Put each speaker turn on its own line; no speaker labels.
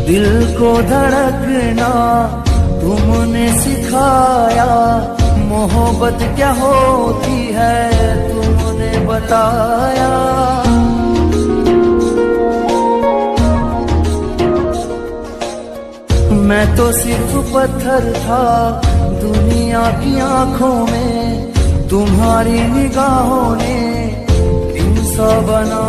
दिल को धड़कना तुमने सिखाया, मोहब्बत क्या होती है तुमने बताया। मैं तो सिर्फ पत्थर था दुनिया की आंखों में, तुम्हारी निगाहों ने इंसान बना